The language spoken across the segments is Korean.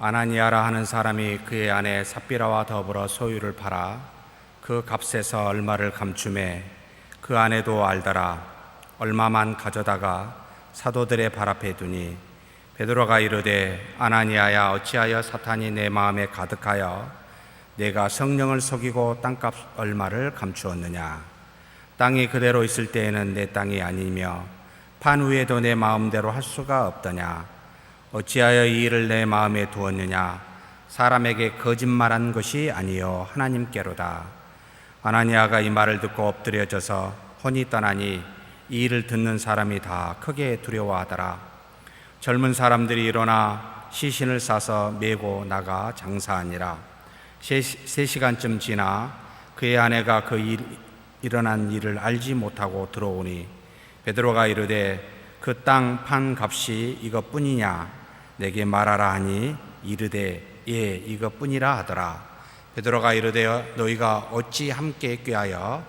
아나니아라 하는 사람이 그의 아내 삽비라와 더불어 소유를 팔아 그 값에서 얼마를 감추매 그 아내도 알더라. 얼마만 가져다가 사도들의 발 앞에 두니 베드로가 이르되 아나니아야, 어찌하여 사탄이 내 마음에 가득하여 내가 성령을 속이고 땅값 얼마를 감추었느냐. 땅이 그대로 있을 때에는 내 땅이 아니며 판 후에도 내 마음대로 할 수가 없더냐. 어찌하여 이 일을 내 마음에 두었느냐. 사람에게 거짓말한 것이 아니요 하나님께로다. 아나니아가 이 말을 듣고 엎드려져서 혼이 떠나니 이 일을 듣는 사람이 다 크게 두려워하더라. 젊은 사람들이 일어나 시신을 싸서 메고 나가 장사하니라. 3시간쯤 지나 그의 아내가 일어난 일을 알지 못하고 들어오니 베드로가 이르되 그 땅 판 값이 이것뿐이냐. 내게 말하라 하니 이르되 예, 이것뿐이라 하더라. 베드로가 이르되 너희가 어찌 함께 꾀하여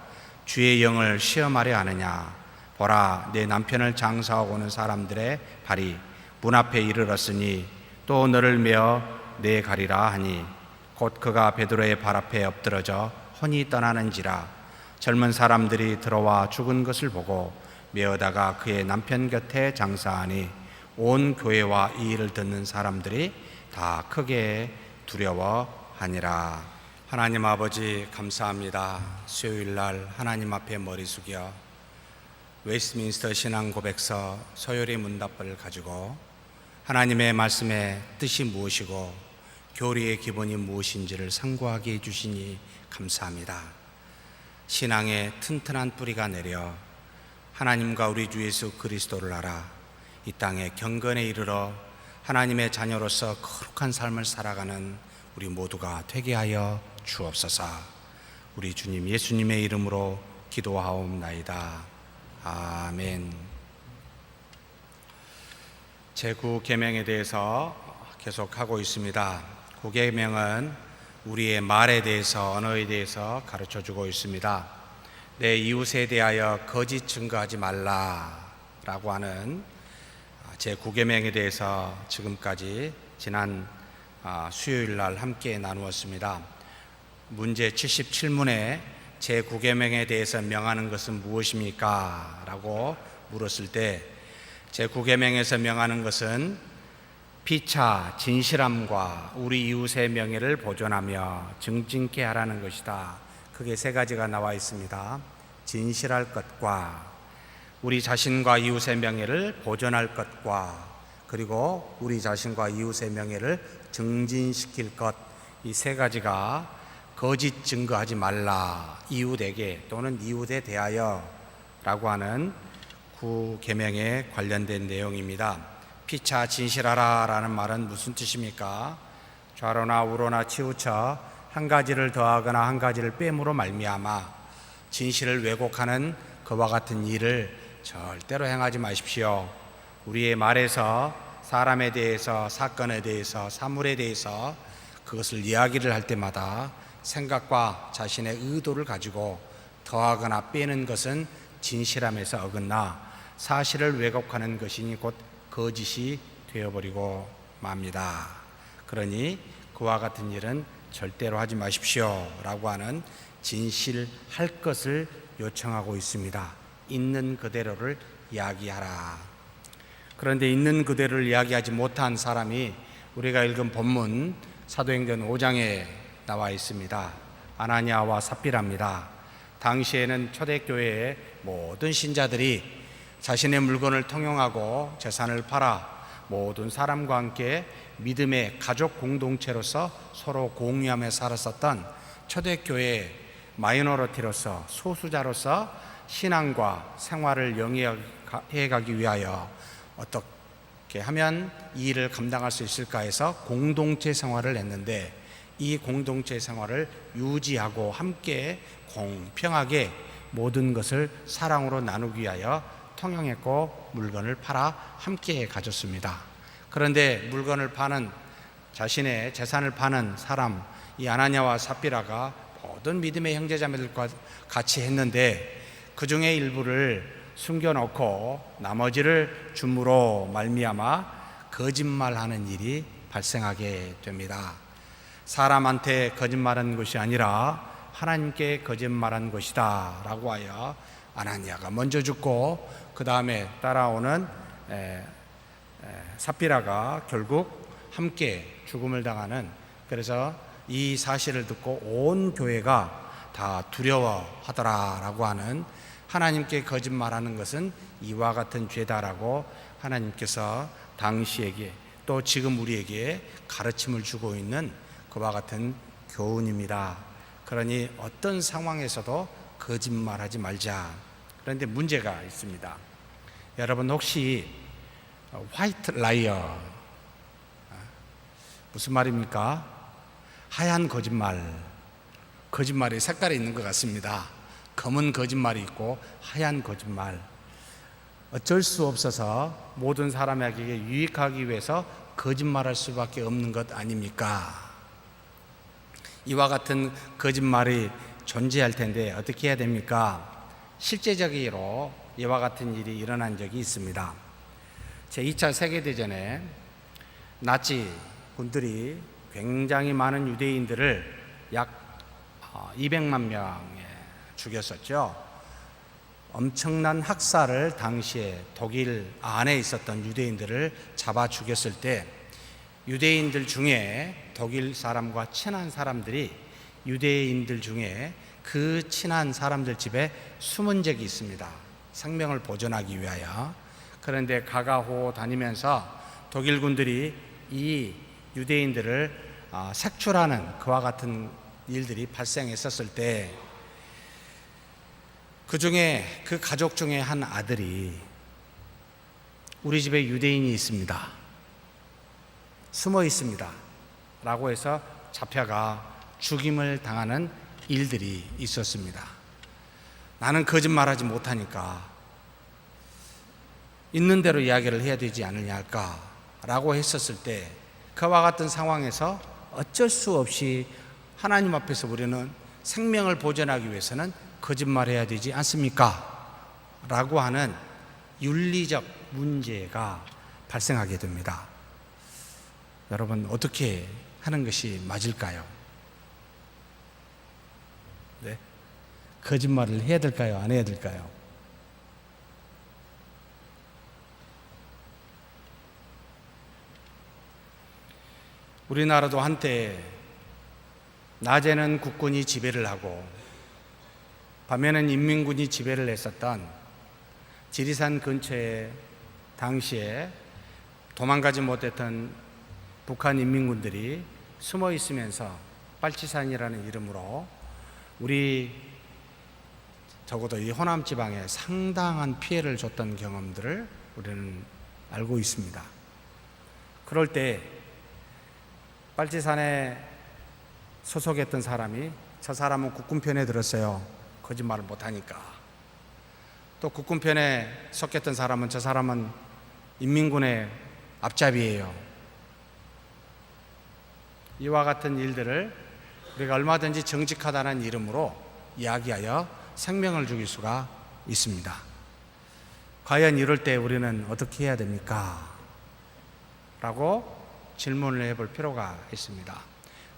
주의 영을 시험하려 하느냐. 보라, 내 남편을 장사하고 오는 사람들의 발이 문 앞에 이르렀으니 또 너를 메어 내 가리라 하니 곧 그가 베드로의 발 앞에 엎드러져 혼이 떠나는지라. 젊은 사람들이 들어와 죽은 것을 보고 메어다가 그의 남편 곁에 장사하니 온 교회와 이 일을 듣는 사람들이 다 크게 두려워하니라. 하나님 아버지, 감사합니다. 수요일날 하나님 앞에 머리 숙여 웨스트민스터 신앙 고백서 서열의 문답을 가지고 하나님의 말씀의 뜻이 무엇이고 교리의 기본이 무엇인지를 상고하게 해주시니 감사합니다. 신앙의 튼튼한 뿌리가 내려 하나님과 우리 주 예수 그리스도를 알아 이 땅에 경건에 이르러 하나님의 자녀로서 거룩한 삶을 살아가는 우리 모두가 되게 하여 주옵소서. 우리 주님 예수님의 이름으로 기도하옵나이다. 아멘. 제9계명에 대해서 계속하고 있습니다. 9계명은 우리의 말에 대해서, 언어에 대해서 가르쳐주고 있습니다. 내 이웃에 대하여 거짓 증거하지 말라라고 하는 제9계명에 대해서 지금까지 지난 수요일날 함께 나누었습니다. 문제 77문에 제9계명에 대해서 명하는 것은 무엇입니까? 라고 물었을 때 제9계명에서 명하는 것은 피차, 진실함과 우리 이웃의 명예를 보존하며 증진케 하라는 것이다. 크게 3가지가 나와 있습니다. 진실할 것과 우리 자신과 이웃의 명예를 보존할 것과 그리고 우리 자신과 이웃의 명예를 증진시킬 것, 이 3가지가 거짓 증거하지 말라, 이웃에게 또는 이웃에 대하여 라고 하는 9계명에 관련된 내용입니다. 피차 진실하라 라는 말은 무슨 뜻입니까? 좌로나 우로나 치우쳐 한 가지를 더하거나 한 가지를 뺨으로 말미암아 진실을 왜곡하는 그와 같은 일을 절대로 행하지 마십시오. 우리의 말에서 사람에 대해서, 사건에 대해서, 사물에 대해서 그것을 이야기를 할 때마다 생각과 자신의 의도를 가지고 더하거나 빼는 것은 진실함에서 어긋나 사실을 왜곡하는 것이니 곧 거짓이 되어버리고 맙니다. 그러니 그와 같은 일은 절대로 하지 마십시오 라고 하는 진실할 것을 요청하고 있습니다. 있는 그대로를 이야기하라. 그런데 있는 그대로를 이야기하지 못한 사람이 우리가 읽은 본문 사도행전 5장에 나와 있습니다. 아나니아와 삽비라입니다. 당시에는 초대교회의 모든 신자들이 자신의 물건을 통용하고 재산을 팔아 모든 사람과 함께 믿음의 가족 공동체로서 서로 공유하며 살았었던 초대교회의 마이너리티로서, 소수자로서 신앙과 생활을 영위해 가기 위하여 어떻게 하면 이 일을 감당할 수 있을까 해서 공동체 생활을 했는데, 이 공동체 생활을 유지하고 함께 공평하게 모든 것을 사랑으로 나누기 위하여 통용했고 물건을 팔아 함께 가졌습니다. 그런데 물건을 파는, 자신의 재산을 파는 사람, 이 아나니아와 삽비라가 모든 믿음의 형제자매들과 같이 했는데 그 중에 일부를 숨겨놓고 나머지를 줌으로 말미암아 거짓말하는 일이 발생하게 됩니다. 사람한테 거짓말한 것이 아니라 하나님께 거짓말한 것이다 라고 하여 아나니아가 먼저 죽고 그 다음에 따라오는 삽비라가 결국 함께 죽음을 당하는, 그래서 이 사실을 듣고 온 교회가 다 두려워하더라라고 하는, 하나님께 거짓말하는 것은 이와 같은 죄다라고 하나님께서 당시에게 또 지금 우리에게 가르침을 주고 있는 그와 같은 교훈입니다. 그러니 어떤 상황에서도 거짓말하지 말자. 그런데 문제가 있습니다. 여러분 혹시 화이트 라이어 무슨 말입니까? 하얀 거짓말, 거짓말이 색깔이 있는 것 같습니다. 검은 거짓말이 있고 하얀 거짓말. 어쩔 수 없어서 모든 사람에게 유익하기 위해서 거짓말할 수밖에 없는 것 아닙니까? 이와 같은 거짓말이 존재할 텐데 어떻게 해야 됩니까? 실제적으로 이와 같은 일이 일어난 적이 있습니다. 제2차 세계대전에 나치 군들이 굉장히 많은 유대인들을 약 200만 명에 죽였었죠. 엄청난 학살을 당시에 독일 안에 있었던 유대인들을 잡아 죽였을 때 유대인들 중에 독일 사람과 친한 사람들이 유대인들 중에 그 친한 사람들 집에 숨은 적이 있습니다. 생명을 보존하기 위하여. 그런데 가가호 다니면서 독일 군들이 이 유대인들을 색출하는 그와 같은 일들이 발생했었을 때 그 중에 그 가족 중에 한 아들이 우리 집에 유대인이 있습니다, 숨어 있습니다 라고 해서 잡혀가 죽임을 당하는 일들이 있었습니다. 나는 거짓말하지 못하니까 있는 대로 이야기를 해야 되지 않느냐 할까 라고 했었을 때 그와 같은 상황에서 어쩔 수 없이 하나님 앞에서 우리는 생명을 보존하기 위해서는 거짓말해야 되지 않습니까? 라고 하는 윤리적 문제가 발생하게 됩니다. 여러분 어떻게 하는 것이 맞을까요? 네? 거짓말을 해야 될까요? 안 해야 될까요? 우리나라도 한때 낮에는 국군이 지배를 하고 밤에는 인민군이 지배를 했었던 지리산 근처에 당시에 도망가지 못했던 북한 인민군들이 숨어 있으면서 빨치산이라는 이름으로 우리 적어도 이 호남 지방에 상당한 피해를 줬던 경험들을 우리는 알고 있습니다. 그럴 때 빨치산에 소속했던 사람이 저 사람은 국군 편에 들었어요. 거짓말을 못하니까. 또 국군 편에 속했던 사람은 저 사람은 인민군의 앞잡이에요. 이와 같은 일들을 우리가 얼마든지 정직하다는 이름으로 이야기하여 생명을 죽일 수가 있습니다. 과연 이럴 때 우리는 어떻게 해야 됩니까? 라고 질문을 해볼 필요가 있습니다.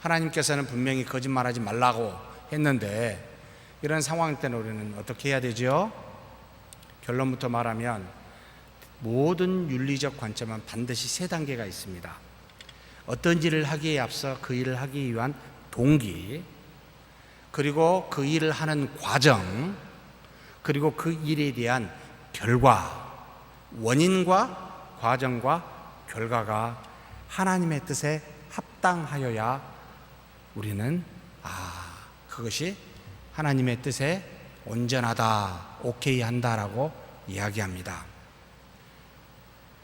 하나님께서는 분명히 거짓말하지 말라고 했는데 이런 상황 때는 우리는 어떻게 해야 되죠? 결론부터 말하면 모든 윤리적 관점은 반드시 세 단계가 있습니다. 어떤 일을 하기에 앞서 그 일을 하기 위한 동기, 그리고 그 일을 하는 과정, 그리고 그 일에 대한 결과, 원인과 과정과 결과가 하나님의 뜻에 합당하여야 우리는 그것이 하나님의 뜻에 온전하다, 오케이 한다라고 이야기합니다.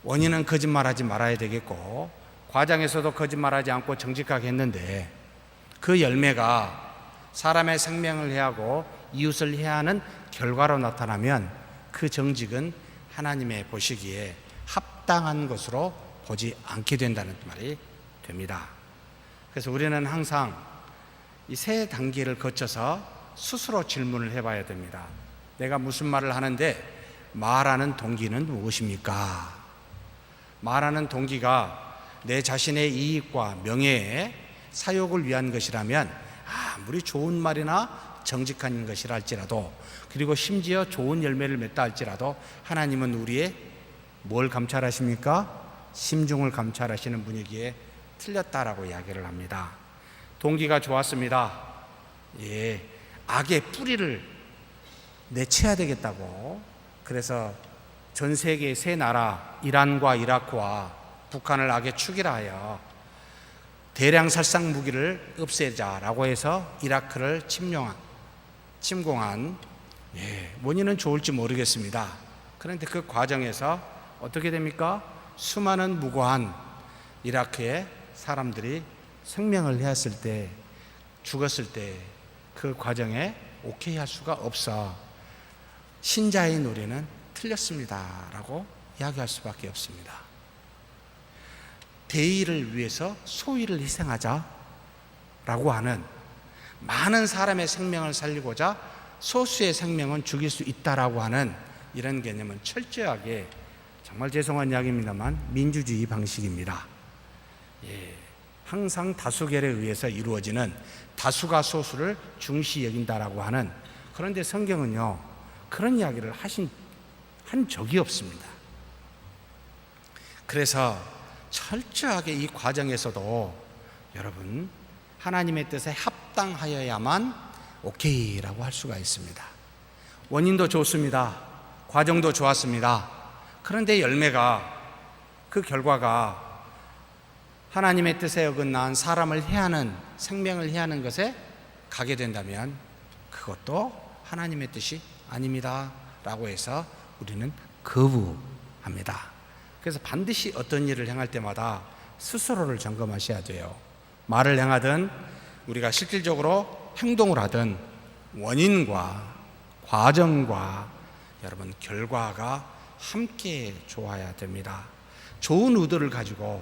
원인은 거짓말하지 말아야 되겠고 과정에서도 거짓말하지 않고 정직하게 했는데 그 열매가 사람의 생명을 해하고 이웃을 해하는 결과로 나타나면 그 정직은 하나님의 보시기에 합당한 것으로 보지 않게 된다는 말이 됩니다. 그래서 우리는 항상 이 세 단계를 거쳐서 스스로 질문을 해봐야 됩니다. 내가 무슨 말을 하는데 말하는 동기는 무엇입니까? 말하는 동기가 내 자신의 이익과 명예에 사욕을 위한 것이라면 아무리 좋은 말이나 정직한 것이라 할지라도, 그리고 심지어 좋은 열매를 맺다 할지라도 하나님은 우리의 뭘 감찰하십니까? 심중을 감찰하시는 분이기에 틀렸다라고 이야기를 합니다. 동기가 좋았습니다. 악의 뿌리를 내쳐야 되겠다고. 그래서 전 세계의 세 나라, 이란과 이라크와 북한을 악의 축이라 하여 대량 살상 무기를 없애자라고 해서 이라크를 침공한 원인은 좋을지 모르겠습니다. 그런데 그 과정에서 어떻게 됩니까? 수많은 무고한 이라크의 사람들이 생명을 해왔을 때, 죽었을 때 그 과정에 오케이 할 수가 없어 신자의 노래는 틀렸습니다 라고 이야기할 수밖에 없습니다. 대의를 위해서 소의를 희생하자 라고 하는, 많은 사람의 생명을 살리고자 소수의 생명은 죽일 수 있다라고 하는 이런 개념은 철저하게, 정말 죄송한 이야기입니다만, 민주주의 방식입니다. 항상 다수결에 의해서 이루어지는, 다수가 소수를 중시 여긴다라고 하는, 그런데 성경은요 그런 이야기를 한 적이 없습니다. 그래서 철저하게 이 과정에서도 여러분, 하나님의 뜻에 합당하여야만 오케이라고 할 수가 있습니다. 원인도 좋습니다. 과정도 좋았습니다. 그런데 열매가, 그 결과가 하나님의 뜻에 어긋난 사람을 해하는, 생명을 해하는 것에 가게 된다면 그것도 하나님의 뜻이 아닙니다 라고 해서 우리는 거부합니다. 그래서 반드시 어떤 일을 행할 때마다 스스로를 점검하셔야 돼요. 말을 행하든 우리가 실질적으로 행동을 하든 원인과 과정과 여러분 결과가 함께 좋아야 됩니다. 좋은 의도를 가지고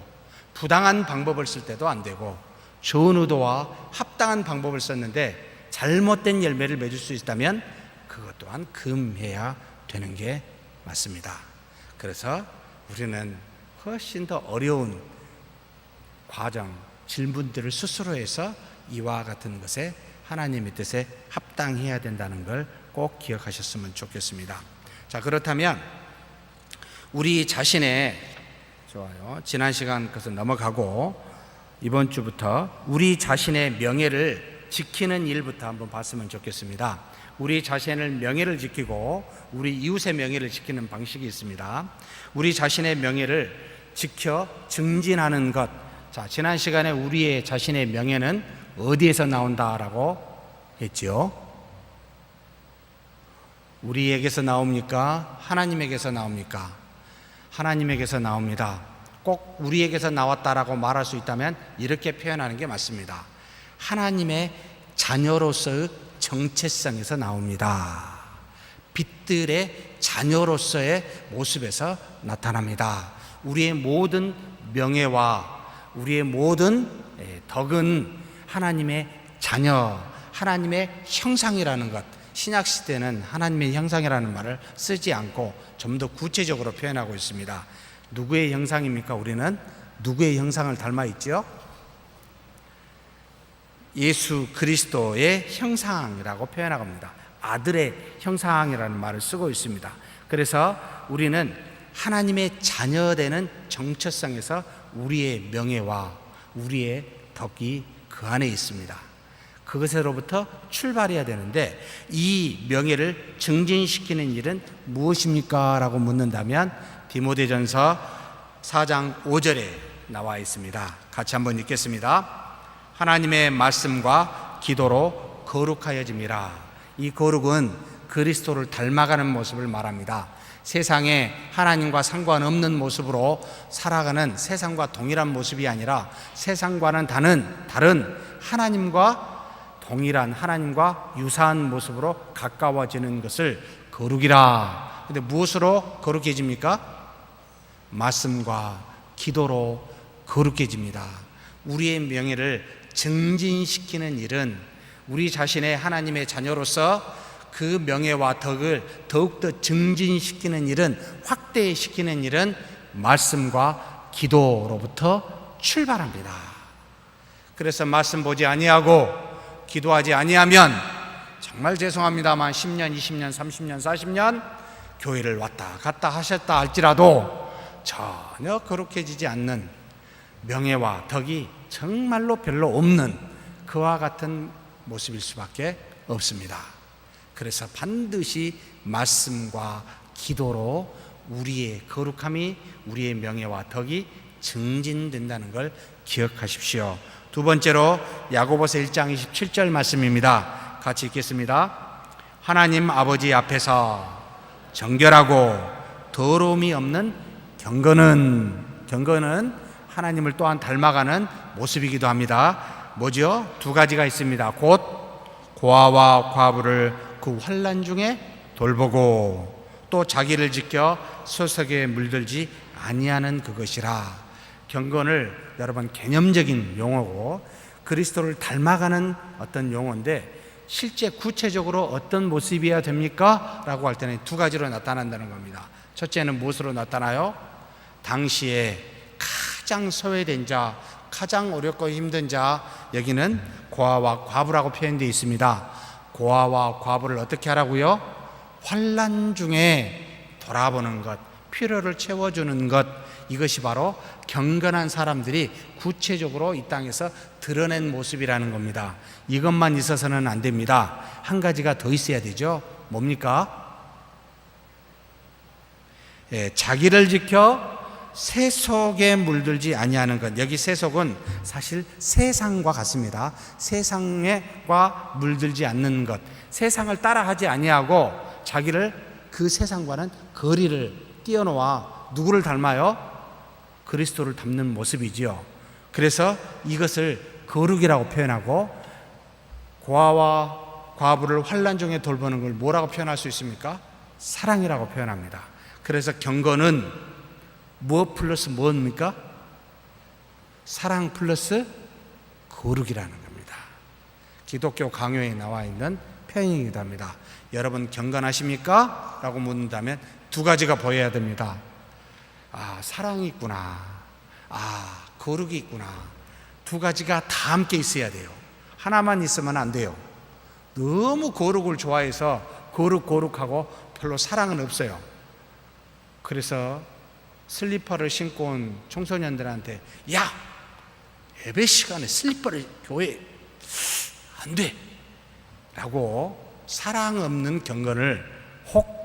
부당한 방법을 쓸 때도 안 되고, 좋은 의도와 합당한 방법을 썼는데 잘못된 열매를 맺을 수 있다면 그것 또한 금해야 되는 게 맞습니다. 그래서 우리는 훨씬 더 어려운 과정, 질문들을 스스로 해서 이와 같은 것에 하나님의 뜻에 합당해야 된다는 걸 꼭 기억하셨으면 좋겠습니다. 자, 그렇다면 우리 자신의, 좋아요, 지난 시간 그것을 넘어가고 이번 주부터 우리 자신의 명예를 지키는 일부터 한번 봤으면 좋겠습니다. 우리 자신의 명예를 지키고 우리 이웃의 명예를 지키는 방식이 있습니다. 우리 자신의 명예를 지켜 증진하는 것. 자, 지난 시간에 우리의 자신의 명예는 어디에서 나온다라고 했죠? 우리에게서 나옵니까? 하나님에게서 나옵니까? 하나님에게서 나옵니다. 꼭 우리에게서 나왔다라고 말할 수 있다면 이렇게 표현하는 게 맞습니다. 하나님의 자녀로서의 정체성에서 나옵니다. 빛들의 자녀로서의 모습에서 나타납니다. 우리의 모든 명예와 우리의 모든 덕은 하나님의 자녀, 하나님의 형상이라는 것. 신약시대는 하나님의 형상이라는 말을 쓰지 않고 좀 더 구체적으로 표현하고 있습니다. 누구의 형상입니까? 우리는 누구의 형상을 닮아 있죠? 예수 그리스도의 형상이라고 표현하고 있습니다. 아들의 형상이라는 말을 쓰고 있습니다. 그래서 우리는 하나님의 자녀되는 정체성에서 우리의 명예와 우리의 덕이 그 안에 있습니다. 그것으로부터 출발해야 되는데 이 명예를 증진시키는 일은 무엇입니까? 라고 묻는다면 디모데전서 4장 5절에 나와 있습니다. 같이 한번 읽겠습니다. 하나님의 말씀과 기도로 거룩하여짐이라. 이 거룩은 그리스도를 닮아가는 모습을 말합니다. 세상에 하나님과 상관없는 모습으로 살아가는, 세상과 동일한 모습이 아니라 세상과는 다른 하나님과 동일한, 하나님과 유사한 모습으로 가까워지는 것을 거룩이라. 근데 무엇으로 거룩해집니까? 말씀과 기도로 거룩해집니다. 우리의 명예를 증진시키는 일은, 우리 자신의 하나님의 자녀로서 그 명예와 덕을 더욱더 증진시키는 일은, 확대시키는 일은 말씀과 기도로부터 출발합니다. 그래서 말씀 보지 아니하고 기도하지 아니하면 정말 죄송합니다만 10년, 20년, 30년, 40년 교회를 왔다 갔다 하셨다 할지라도 전혀 거룩해지지 않는, 명예와 덕이 정말로 별로 없는 그와 같은 모습일 수밖에 없습니다. 그래서 반드시 말씀과 기도로 우리의 거룩함이, 우리의 명예와 덕이 증진된다는 걸 기억하십시오. 두 번째로 야고보서 1장 27절 말씀입니다. 같이 읽겠습니다. 하나님 아버지 앞에서 정결하고 더러움이 없는 경건은 하나님을 또한 닮아가는 모습이기도 합니다. 뭐죠? 두 가지가 있습니다. 곧 고아와 과부를 그 환난 중에 돌보고 또 자기를 지켜 소석에 물들지 아니하는 그것이라. 경건을 여러분 개념적인 용어고 그리스도를 닮아가는 어떤 용어인데, 실제 구체적으로 어떤 모습이어야 됩니까? 라고 할 때는 두 가지로 나타난다는 겁니다. 첫째는 무엇으로 나타나요? 당시에 가장 소외된 자, 가장 어렵고 힘든 자, 여기는 고아와 과부라고 표현되어 있습니다. 고아와 과부를 어떻게 하라고요? 환난 중에 돌아보는 것, 필요를 채워주는 것, 이것이 바로 경건한 사람들이 구체적으로 이 땅에서 드러낸 모습이라는 겁니다. 이것만 있어서는 안 됩니다. 한 가지가 더 있어야 되죠. 뭡니까? 자기를 지켜 세속에 물들지 아니하는 것. 여기 세속은 사실 세상과 같습니다. 세상과 물들지 않는 것, 세상을 따라하지 아니하고 자기를 그 세상과는 거리를 띄어놓아 누구를 닮아요? 그리스도를 닮는 모습이지요. 그래서 이것을 거룩이라고 표현하고, 고아와 과부를 환난 중에 돌보는 걸 뭐라고 표현할 수 있습니까? 사랑이라고 표현합니다. 그래서 경건은 무엇 플러스 무엇입니까? 사랑 플러스 거룩이라는 겁니다. 기독교 강요에 나와 있는 표현이기도 합니다. 여러분 경건하십니까? 라고 묻는다면 두 가지가 보여야 됩니다. 사랑이 있구나, 거룩이 있구나. 두 가지가 다 함께 있어야 돼요. 하나만 있으면 안 돼요. 너무 거룩을 좋아해서 거룩하고 별로 사랑은 없어요. 그래서 슬리퍼를 신고 온 청소년들한테, 야, 예배 시간에 슬리퍼를 교회에 안 돼 라고 사랑 없는 경건을 혹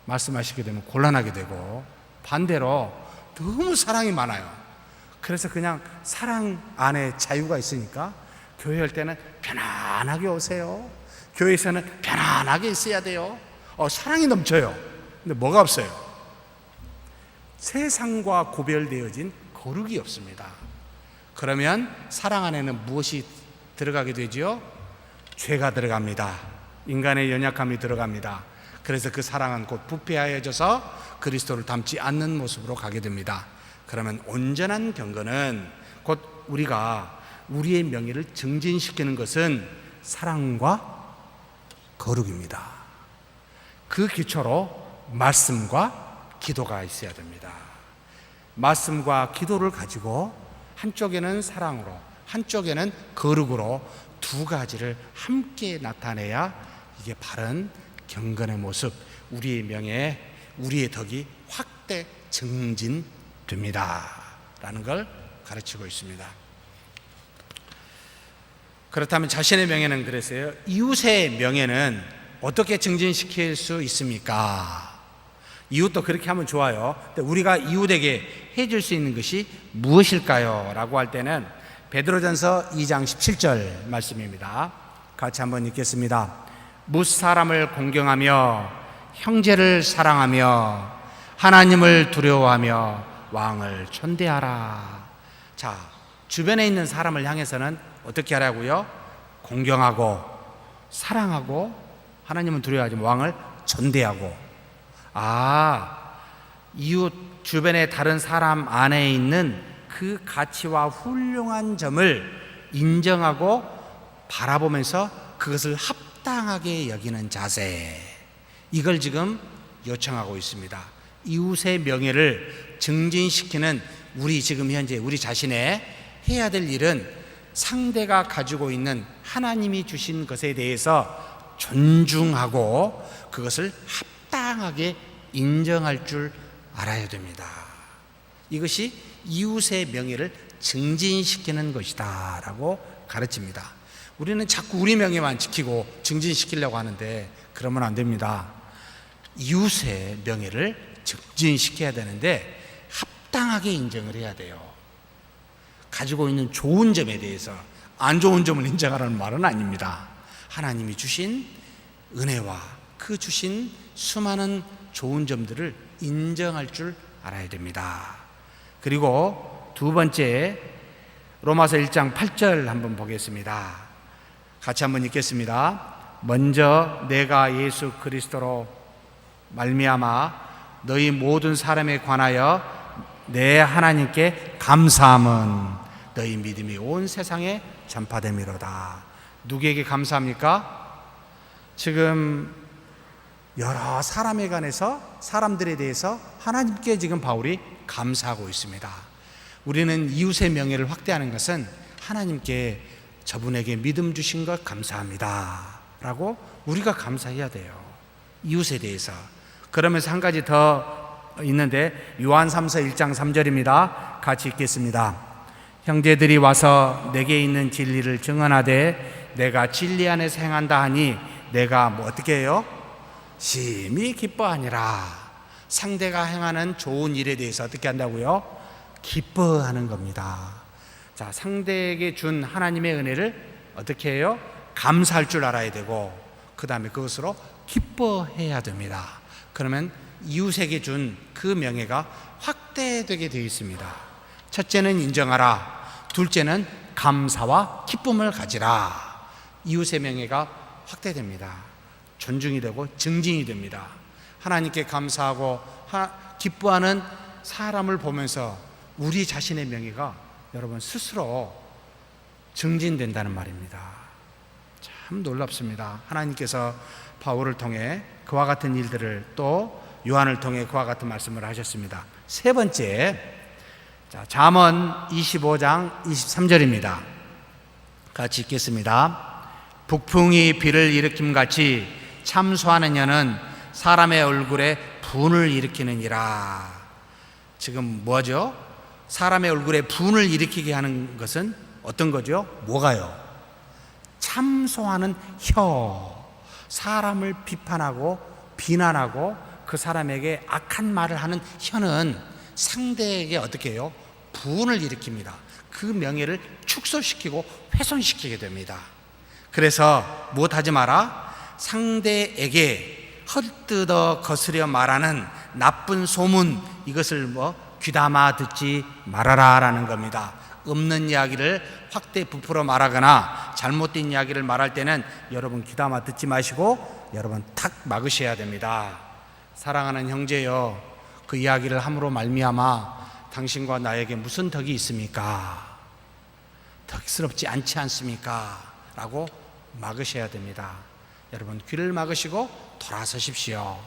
말씀하시게 되면 곤란하게 되고, 반대로 너무 사랑이 많아요. 그래서 그냥 사랑 안에 자유가 있으니까 교회 할 때는 편안하게 오세요. 교회에서는 편안하게 있어야 돼요. 사랑이 넘쳐요. 근데 뭐가 없어요? 세상과 구별되어진 거룩이 없습니다. 그러면 사랑 안에는 무엇이 들어가게 되죠? 죄가 들어갑니다. 인간의 연약함이 들어갑니다. 그래서 그 사랑은 곧 부패하여져서 그리스도를 닮지 않는 모습으로 가게 됩니다. 그러면 온전한 경건은 곧 우리가 우리의 명예를 증진시키는 것은 사랑과 거룩입니다. 그 기초로 말씀과 기도가 있어야 됩니다. 말씀과 기도를 가지고 한쪽에는 사랑으로, 한쪽에는 거룩으로 두 가지를 함께 나타내야 이게 바른 경건의 모습, 우리의 명예, 우리의 덕이 확대 증진됩니다 라는 걸 가르치고 있습니다. 그렇다면 자신의 명예는 그랬어요. 이웃의 명예는 어떻게 증진시킬 수 있습니까? 이웃도 그렇게 하면 좋아요. 근데 우리가 이웃에게 해줄 수 있는 것이 무엇일까요? 라고 할 때는 베드로전서 2장 17절 말씀입니다. 같이 한번 읽겠습니다. 무사람을 공경하며 형제를 사랑하며 하나님을 두려워하며 왕을 존대하라. 자, 주변에 있는 사람을 향해서는 어떻게 하라고요? 공경하고 사랑하고 하나님은 두려워하지만 왕을 존대하고. 이웃 주변의 다른 사람 안에 있는 그 가치와 훌륭한 점을 인정하고 바라보면서 그것을 합당하게 여기는 자세, 이걸 지금 요청하고 있습니다. 이웃의 명예를 증진시키는 우리 지금 현재 우리 자신의 해야 될 일은 상대가 가지고 있는 하나님이 주신 것에 대해서 존중하고 그것을 합당하게 인정할 줄 알아야 됩니다. 이것이 이웃의 명예를 증진시키는 것이다 라고 가르칩니다. 우리는 자꾸 우리 명예만 지키고 증진시키려고 하는데 그러면 안 됩니다. 이웃의 명예를 증진시켜야 되는데 합당하게 인정을 해야 돼요. 가지고 있는 좋은 점에 대해서 안 좋은 점을 인정하라는 말은 아닙니다. 하나님이 주신 은혜와 그 주신 수많은 좋은 점들을 인정할 줄 알아야 됩니다. 그리고 두 번째, 로마서 1장 8절 한번 보겠습니다. 같이 한번 읽겠습니다. 먼저 내가 예수 그리스도로 말미암아 너희 모든 사람에 관하여 내 하나님께 감사함은 너희 믿음이 온 세상에 전파됨이로다. 누구에게 감사합니까? 지금 여러 사람에 관해서, 사람들에 대해서 하나님께 지금 바울이 감사하고 있습니다. 우리는 이웃의 명예를 확대하는 것은 하나님께 저분에게 믿음 주신 것 감사합니다 라고 우리가 감사해야 돼요. 이웃에 대해서. 그러면서 한 가지 더 있는데 요한 3서 1장 3절입니다. 같이 읽겠습니다. 형제들이 와서 내게 있는 진리를 증언하되 내가 진리 안에서 행한다 하니 내가 어떻게 해요? 심히 기뻐하니라. 상대가 행하는 좋은 일에 대해서 어떻게 한다고요? 기뻐하는 겁니다. 자, 상대에게 준 하나님의 은혜를 어떻게 해요? 감사할 줄 알아야 되고 그 다음에 그것으로 기뻐해야 됩니다. 그러면 이웃에게 준 그 명예가 확대되게 되어 있습니다. 첫째는 인정하라. 둘째는 감사와 기쁨을 가지라. 이웃의 명예가 확대됩니다. 존중이 되고 증진이 됩니다. 하나님께 감사하고 기뻐하는 사람을 보면서 우리 자신의 명예가 여러분 스스로 증진된다는 말입니다. 참 놀랍습니다. 하나님께서 바울을 통해 그와 같은 일들을 또 요한을 통해 그와 같은 말씀을 하셨습니다. 세 번째, 잠언 25장 23절입니다. 같이 읽겠습니다. 북풍이 비를 일으킴같이 참소하는 여는 사람의 얼굴에 분을 일으키느니라. 지금 뭐죠? 사람의 얼굴에 분을 일으키게 하는 것은 어떤 거죠? 뭐가요? 참소하는 혀. 사람을 비판하고 비난하고 그 사람에게 악한 말을 하는 혀는 상대에게 어떻게 해요? 분을 일으킵니다. 그 명예를 축소시키고 훼손시키게 됩니다. 그래서 무엇하지 마라? 상대에게 헛뜯어 거스려 말하는 나쁜 소문, 이것을 귀담아 듣지 말아라 라는 겁니다. 없는 이야기를 확대 부풀어 말하거나 잘못된 이야기를 말할 때는 여러분 귀담아 듣지 마시고 여러분 탁 막으셔야 됩니다. 사랑하는 형제여, 그 이야기를 함으로 말미암아 당신과 나에게 무슨 덕이 있습니까? 덕스럽지 않지 않습니까? 라고 막으셔야 됩니다. 여러분 귀를 막으시고 돌아서십시오.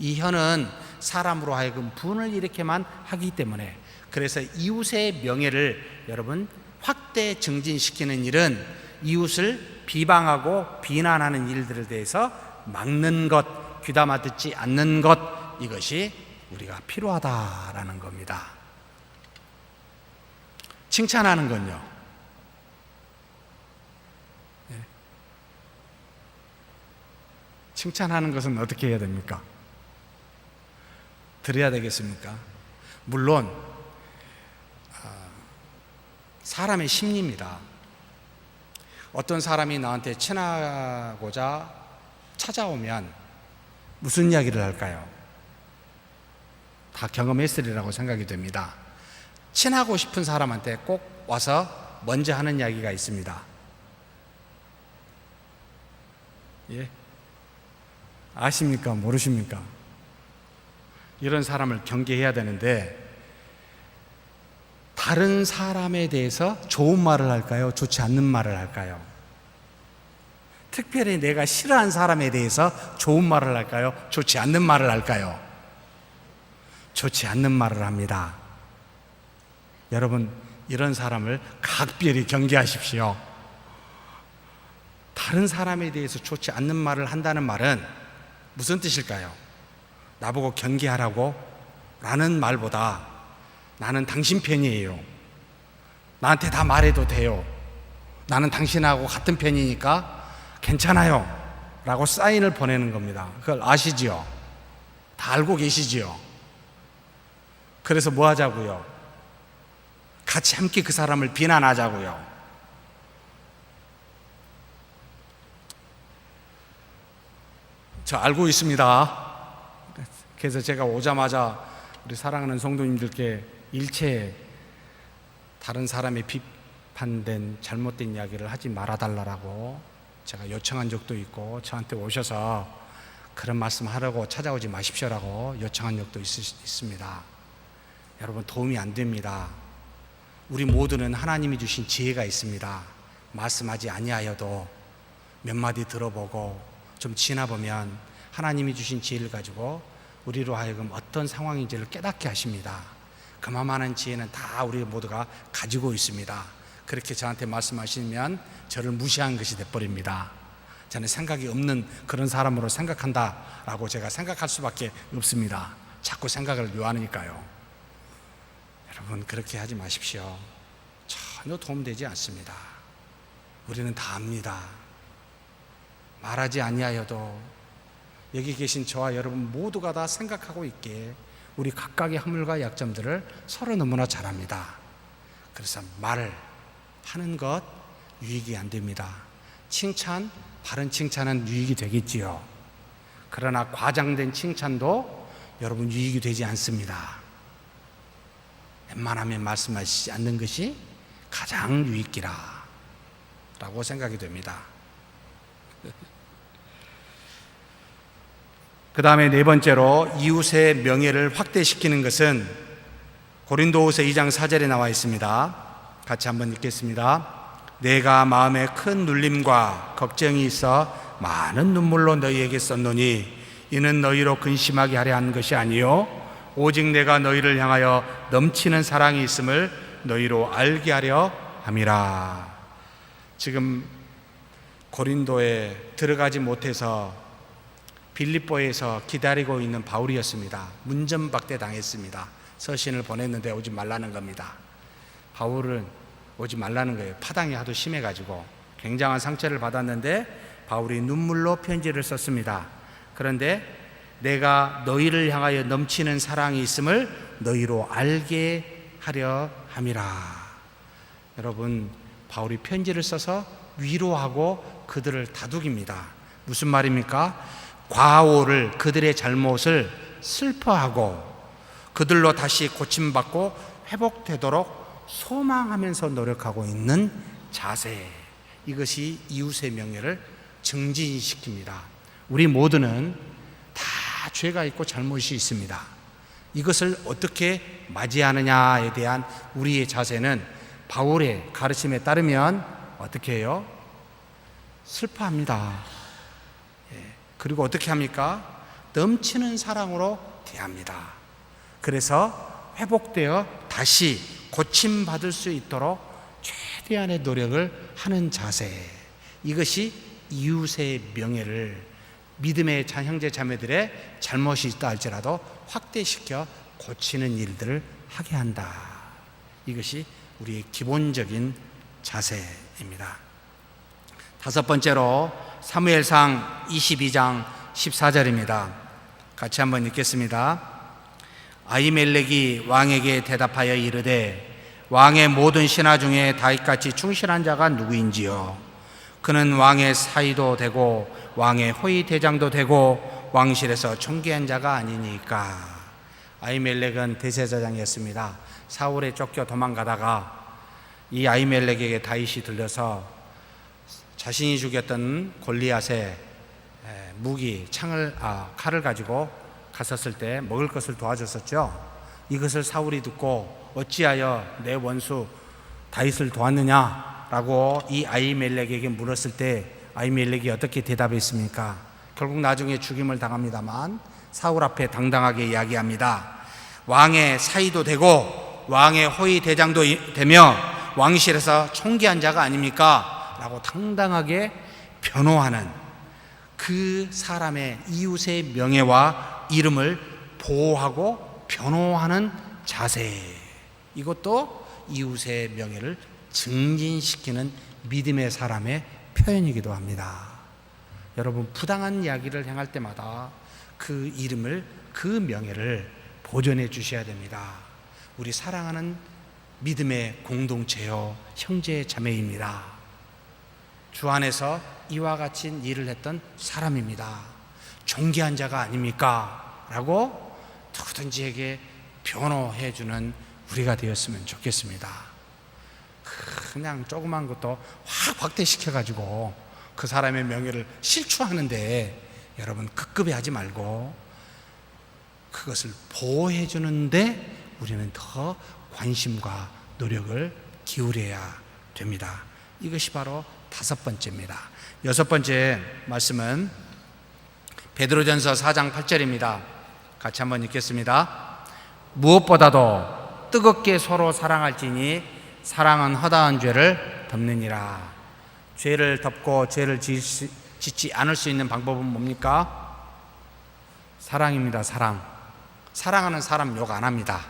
이 혀는 사람으로 하여금 분을 일으켜만 하기 때문에, 그래서 이웃의 명예를 여러분 확대 증진시키는 일은 이웃을 비방하고 비난하는 일들에 대해서 막는 것, 귀담아 듣지 않는 것, 이것이 우리가 필요하다라는 겁니다. 칭찬하는 건요, 칭찬하는 것은 어떻게 해야 됩니까? 드려야 되겠습니까? 물론 사람의 심리입니다. 어떤 사람이 나한테 친하고자 찾아오면 무슨 이야기를 할까요? 다 경험했으리라고 생각이 됩니다. 친하고 싶은 사람한테 꼭 와서 먼저 하는 이야기가 있습니다. 예? 아십니까? 모르십니까? 이런 사람을 경계해야 되는데, 다른 사람에 대해서 좋은 말을 할까요? 좋지 않는 말을 할까요? 특별히 내가 싫어하는 사람에 대해서 좋은 말을 할까요? 좋지 않는 말을 할까요? 좋지 않는 말을 합니다. 여러분, 이런 사람을 각별히 경계하십시오. 다른 사람에 대해서 좋지 않는 말을 한다는 말은 무슨 뜻일까요? 나보고 경계하라고? 라는 말보다 나는 당신 편이에요, 나한테 다 말해도 돼요, 나는 당신하고 같은 편이니까 괜찮아요 라고 사인을 보내는 겁니다. 그걸 아시지요? 다 알고 계시지요? 그래서 뭐 하자고요? 같이 함께 그 사람을 비난하자고요. 저 알고 있습니다. 그래서 제가 오자마자 우리 사랑하는 성도님들께 일체 다른 사람의 비판된 잘못된 이야기를 하지 말아달라고 제가 요청한 적도 있고, 저한테 오셔서 그런 말씀 하라고 찾아오지 마십시오라고 요청한 적도 있습니다. 여러분, 도움이 안 됩니다. 우리 모두는 하나님이 주신 지혜가 있습니다. 말씀하지 아니하여도 몇 마디 들어보고 좀 지나보면 하나님이 주신 지혜를 가지고 우리로 하여금 어떤 상황인지를 깨닫게 하십니다. 그만한 지혜는 다 우리 모두가 가지고 있습니다. 그렇게 저한테 말씀하시면 저를 무시한 것이 돼버립니다. 저는 생각이 없는 그런 사람으로 생각한다라고 제가 생각할 수밖에 없습니다. 자꾸 생각을 요하니까요. 여러분, 그렇게 하지 마십시오. 전혀 도움되지 않습니다. 우리는 다 압니다. 말하지 아니하여도 여기 계신 저와 여러분 모두가 다 생각하고 있기에 우리 각각의 허물과 약점들을 서로 너무나 잘 압니다. 그래서 말을 하는 것 유익이 안 됩니다. 칭찬, 바른 칭찬은 유익이 되겠지요. 그러나 과장된 칭찬도 여러분 유익이 되지 않습니다. 웬만하면 말씀하시지 않는 것이 가장 유익기라 라고 생각이 됩니다. 그 다음에 네 번째로 이웃의 명예를 확대시키는 것은 고린도후서 2장 4절에 나와 있습니다. 같이 한번 읽겠습니다. 내가 마음에 큰 눌림과 걱정이 있어 많은 눈물로 너희에게 썼노니 이는 너희로 근심하게 하려 한 것이 아니요 오직 내가 너희를 향하여 넘치는 사랑이 있음을 너희로 알게 하려 함이라. 지금 고린도에 들어가지 못해서 빌립보에서 기다리고 있는 바울이었습니다. 문전박대 당했습니다. 서신을 보냈는데 오지 말라는 겁니다. 바울은 오지 말라는 거예요. 파당이 하도 심해가지고 굉장한 상처를 받았는데 바울이 눈물로 편지를 썼습니다. 그런데 내가 너희를 향하여 넘치는 사랑이 있음을 너희로 알게 하려 함이라. 여러분, 바울이 편지를 써서 위로하고 그들을 다독입니다. 무슨 말입니까? 과오를, 그들의 잘못을 슬퍼하고 그들로 다시 고침받고 회복되도록 소망하면서 노력하고 있는 자세, 이것이 이웃의 명예를 증진시킵니다. 우리 모두는 다 죄가 있고 잘못이 있습니다. 이것을 어떻게 맞이하느냐에 대한 우리의 자세는 바울의 가르침에 따르면 어떻게 해요? 슬퍼합니다. 그리고 어떻게 합니까? 넘치는 사랑으로 대합니다. 그래서 회복되어 다시 고침받을 수 있도록 최대한의 노력을 하는 자세, 이것이 이웃의 명예를, 믿음의 형제 자매들의 잘못이 있다 할지라도 확대시켜 고치는 일들을 하게 한다. 이것이 우리의 기본적인 자세입니다. 다섯 번째로 사무엘상 22장 14절입니다. 같이 한번 읽겠습니다. 아히멜렉이 왕에게 대답하여 이르되 왕의 모든 신하 중에 다윗같이 충실한 자가 누구인지요? 그는 왕의 사위도 되고 왕의 호위 대장도 되고 왕실에서 존귀한 자가 아니니까. 아히멜렉은 대제사장이었습니다. 사울에 쫓겨 도망가다가 이 아히멜렉에게 다윗이 들려서 자신이 죽였던 골리앗의 무기, 칼을 가지고 갔었을 때 먹을 것을 도와줬었죠. 이것을 사울이 듣고 어찌하여 내 원수 다윗을 도왔느냐라고 이 아히멜렉에게 물었을 때 아히멜렉이 어떻게 대답했습니까? 결국 나중에 죽임을 당합니다만 사울 앞에 당당하게 이야기합니다. 왕의 사위도 되고 왕의 호위 대장도 되며 왕실에서 총기한 자가 아닙니까? 라고 당당하게 변호하는 그 사람의 이웃의 명예와 이름을 보호하고 변호하는 자세, 이것도 이웃의 명예를 증진시키는 믿음의 사람의 표현이기도 합니다. 여러분, 부당한 이야기를 행할 때마다 그 이름을, 그 명예를 보존해 주셔야 됩니다. 우리 사랑하는 믿음의 공동체요, 형제 자매입니다. 주 안에서 이와 같이 일을 했던 사람입니다. 존귀한 자가 아닙니까? 라고 누구든지에게 변호해 주는 우리가 되었으면 좋겠습니다. 그냥 조그만 것도 확 확대시켜 가지고 그 사람의 명예를 실추하는데, 여러분 급급해하지 말고 그것을 보호해 주는데 우리는 더 관심과 노력을 기울여야 됩니다. 이것이 바로 5번째입니다. 6번째 말씀은 베드로전서 4장 8절입니다. 같이 한번 읽겠습니다. 무엇보다도 뜨겁게 서로 사랑할지니 사랑은 허다한 죄를 덮느니라. 죄를 덮고 죄를 짓지 않을 수 있는 방법은 뭡니까? 사랑입니다. 사랑하는 사람 욕 안 합니다.